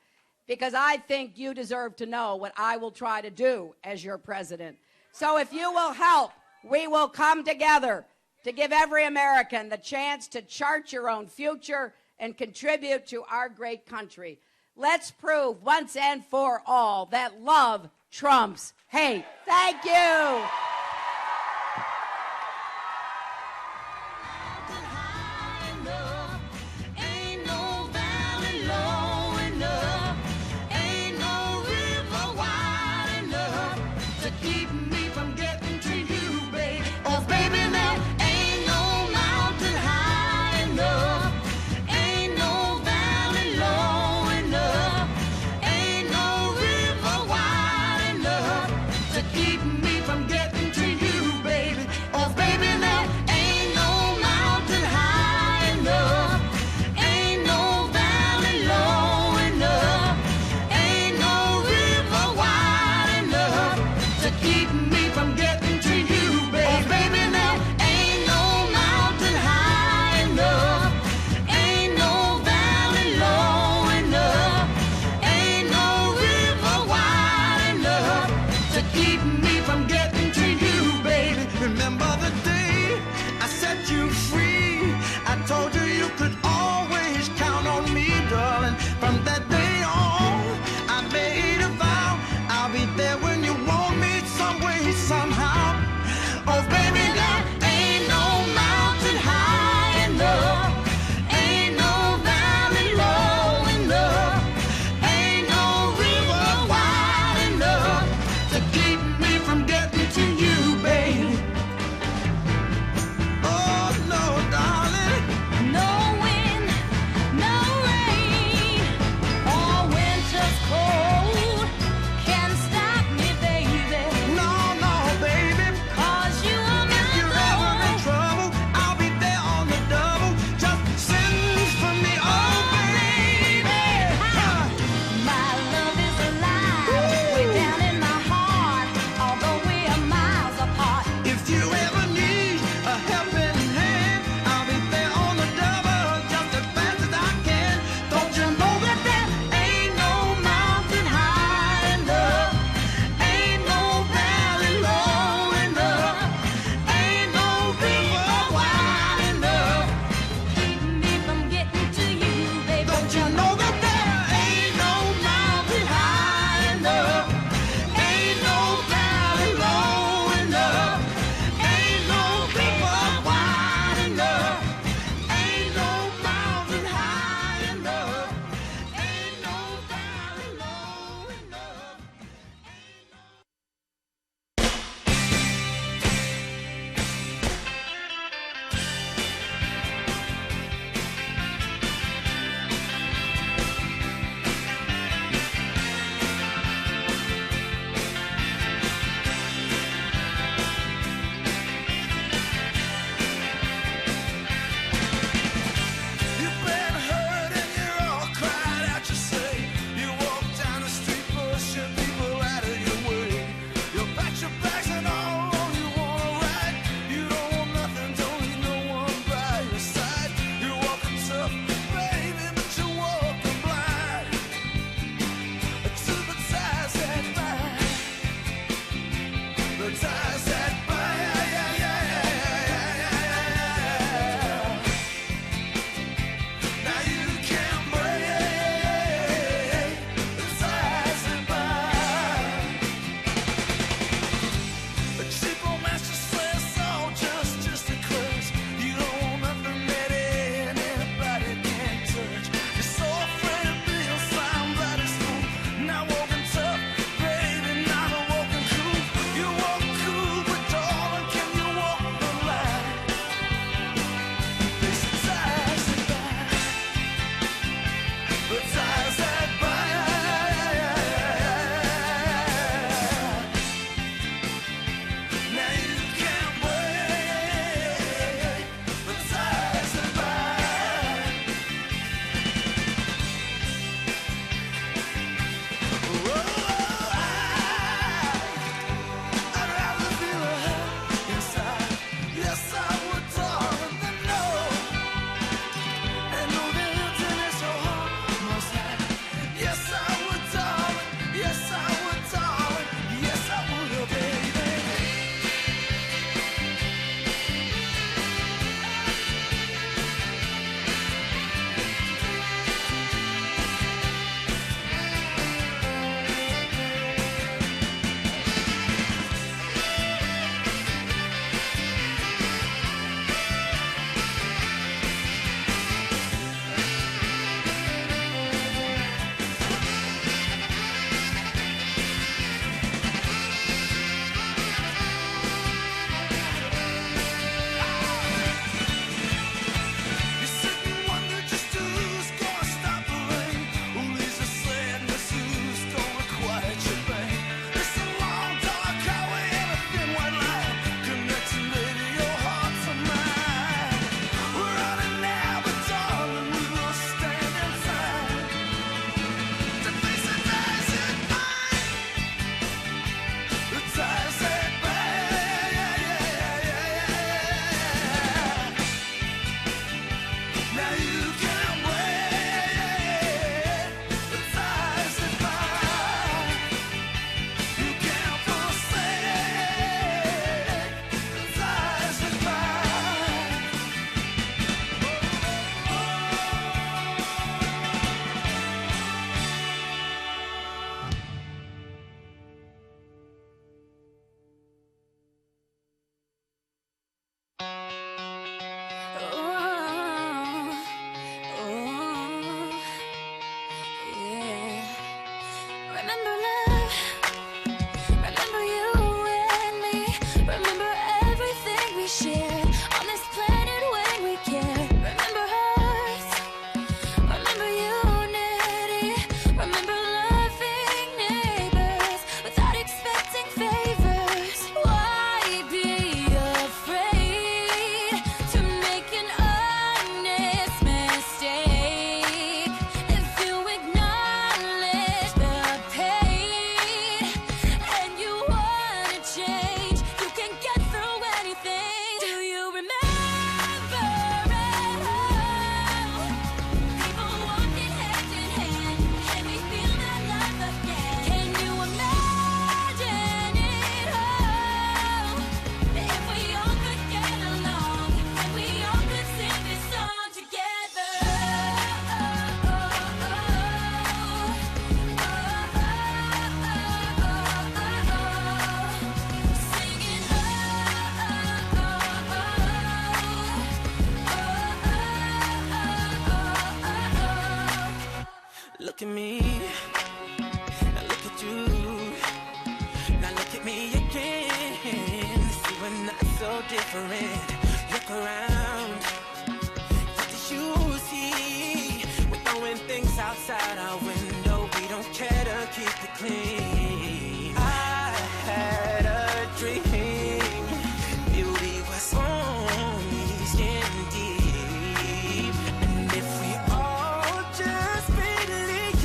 because I think you deserve to know what I will try to do as your president. So if you will help, we will come together to give every American the chance to chart your own future and contribute to our great country. Let's prove once and for all that love trumps hate. Thank you. Ain't no valley low enough, ain't no river wide enough to keep me from getting to you, baby. Oh, baby, there ain't no mountain high enough, ain't no valley low enough, ain't no river wide enough to keep me from getting Remember love, remember you and me, remember everything we shared on this planet when we cared. Remember hearts, remember unity, remember loving neighbors without expecting favors. Why be afraid to make an honest mistake? If you acknowledge the pain and you want to change, you can get through anything. Do you remember people walking hand in hand and we feel that love again? Can you imagine it all? If we all could get along and we all could sing this song together. Look at me, now look at you. Now look at me again. See, we're not so different. Look around, what do you see? We're throwing things outside our window. We don't care to keep it clean. I had a dream. Beauty was only skin deep. And if we all just believe,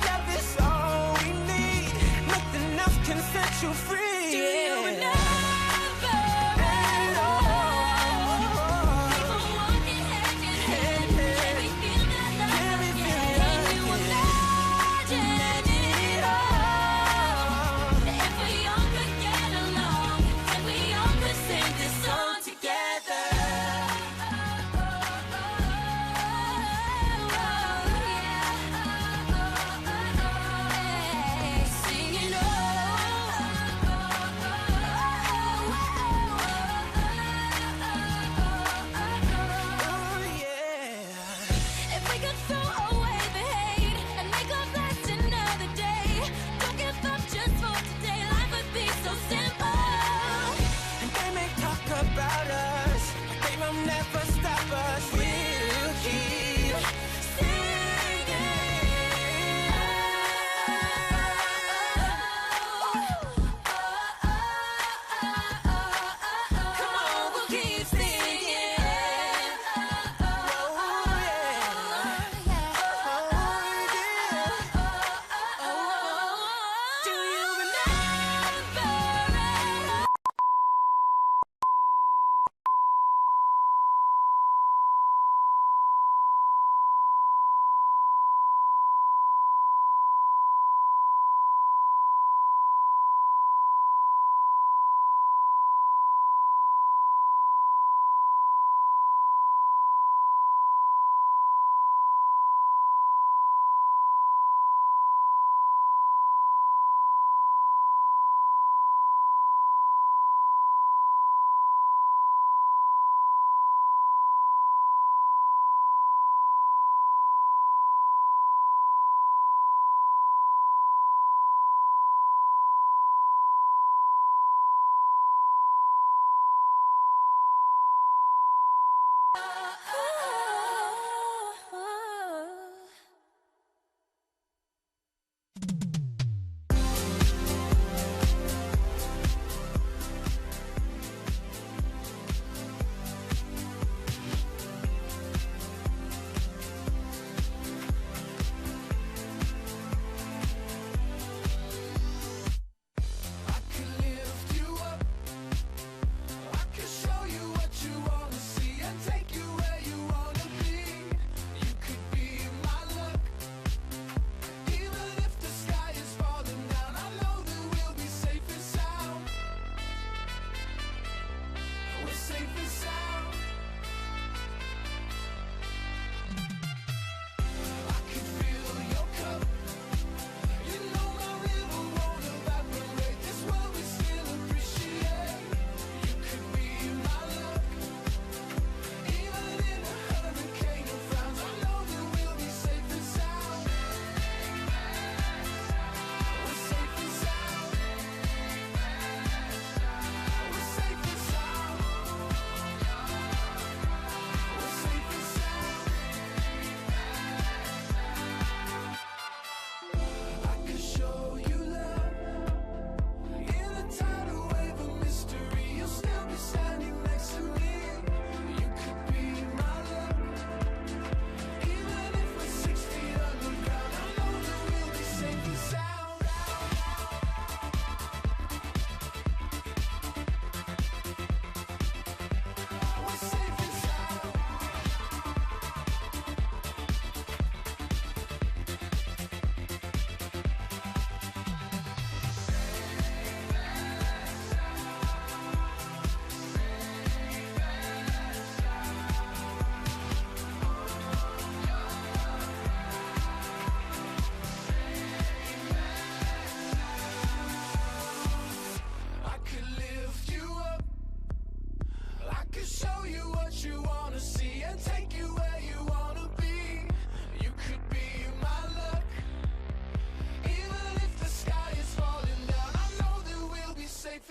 love is all we need. Nothing else can set you free. Do you remember? People walking hand in hand, can we feel that love again? Can you imagine it all? If we all could get along and we all could sing this song together. Singing oh.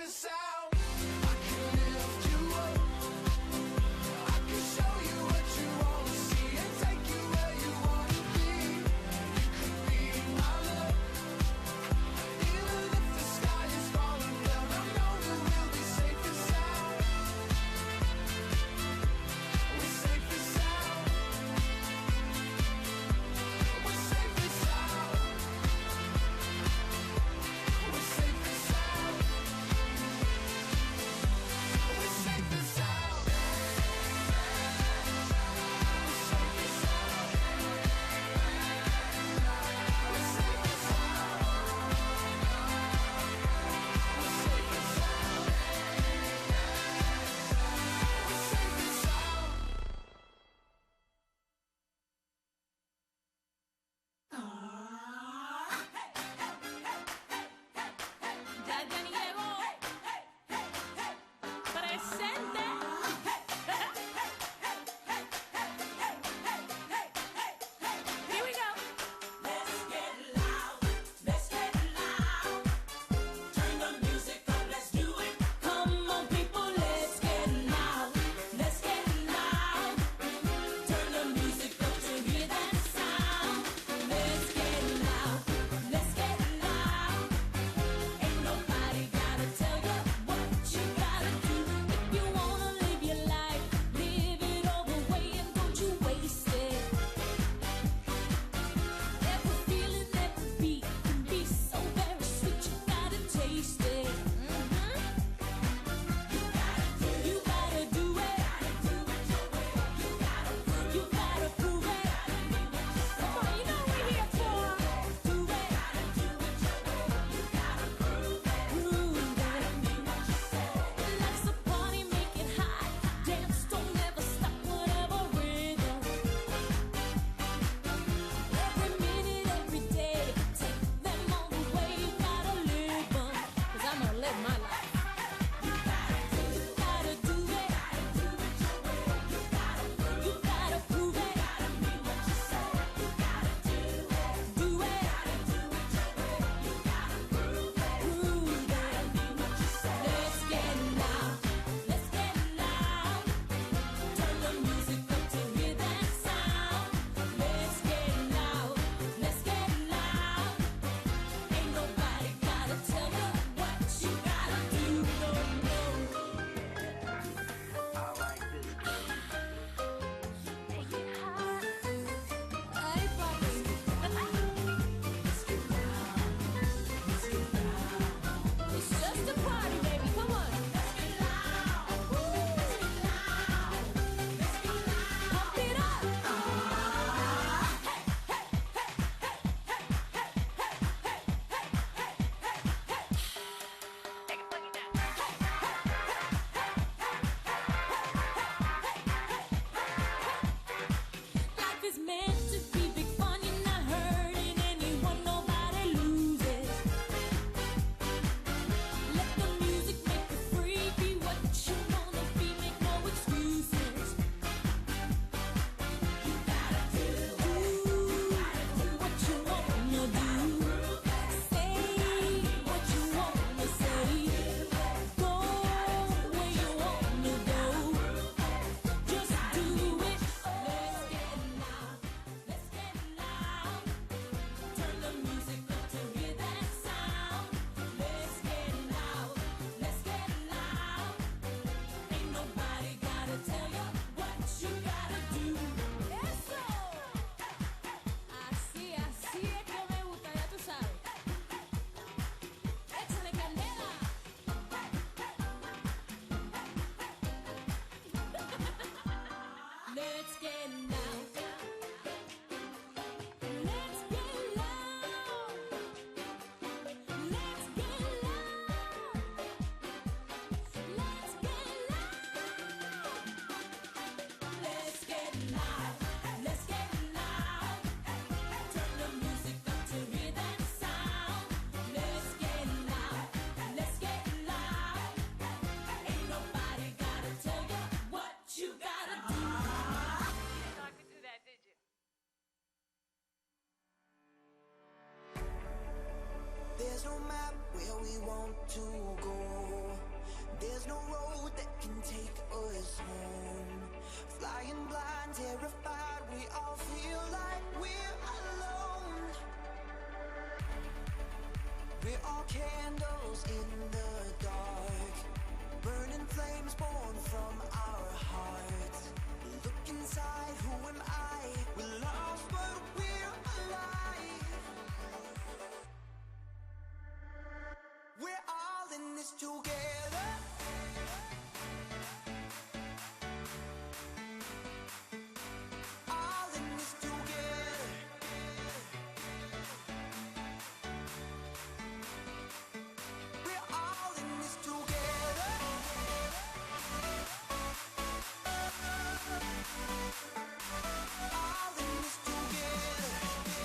and sound. I can lift you up. I can show you what you wanna see and take you where you wanna be. You could be my love. Even if the sky is falling down, I know that we'll be safe and sound. We're safe and sound. We're safe and sound. We're safe and sound. There's no map where we want to go. There's no road that can take us home. Flying blind, terrified, we all feel like we're alone. We're all candles in the dark, burning flames born from our hearts. Look inside, who am I? We're lost, but we're alive. We're all in this together. All in this together. We're all in this together. All in this together.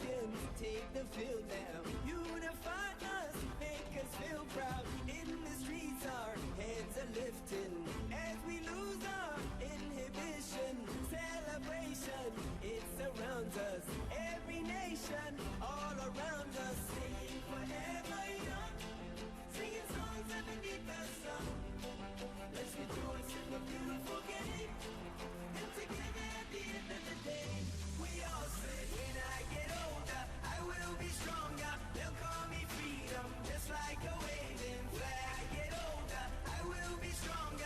Americans take the field now. Unify us, make us feel proud. In the streets our heads are lifting as we lose our inhibition. Celebration, it surrounds us. Every nation, all around us. Singing forever young, singing songs underneath the sun. Let's rejoice in the beautiful game. And together at the end of the day, we all say, when I get older, I will be stronger. They'll call me freedom, just like a waving flag. Get older, I will be stronger.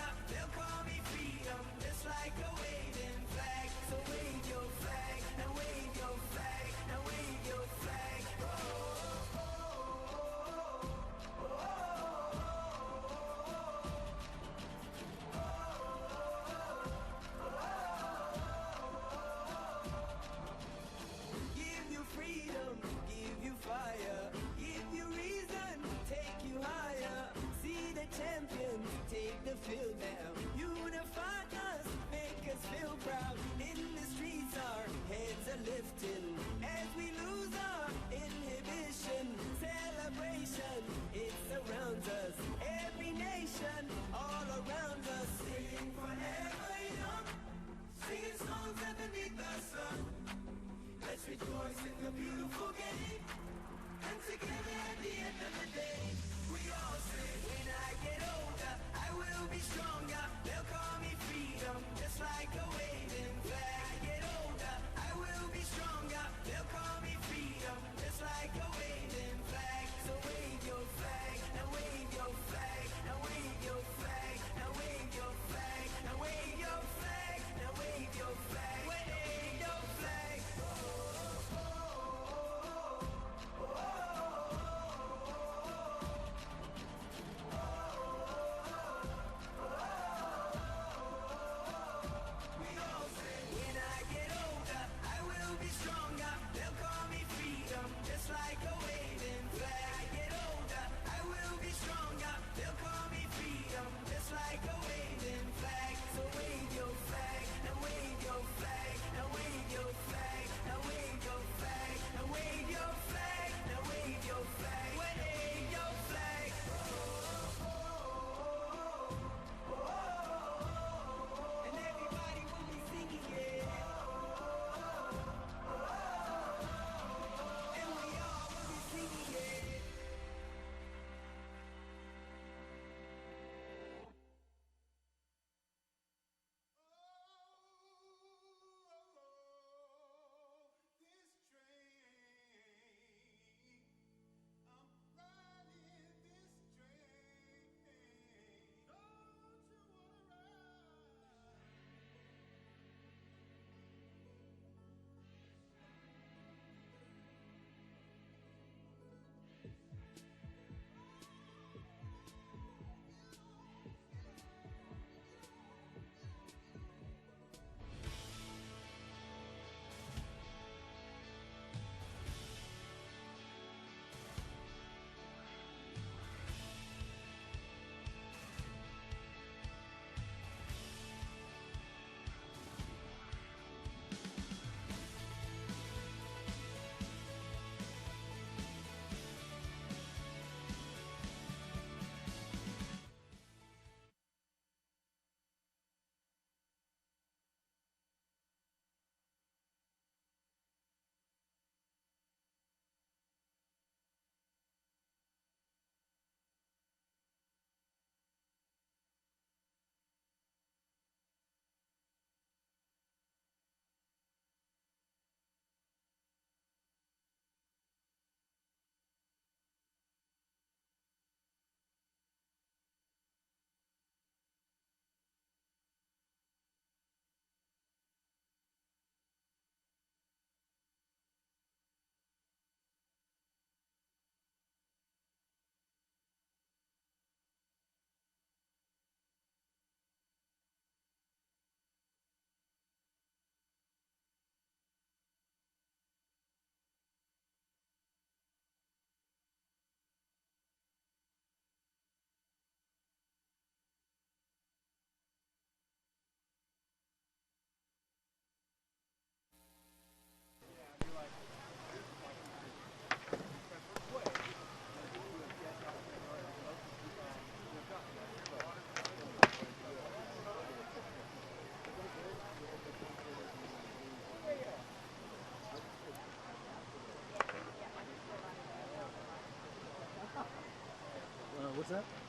that?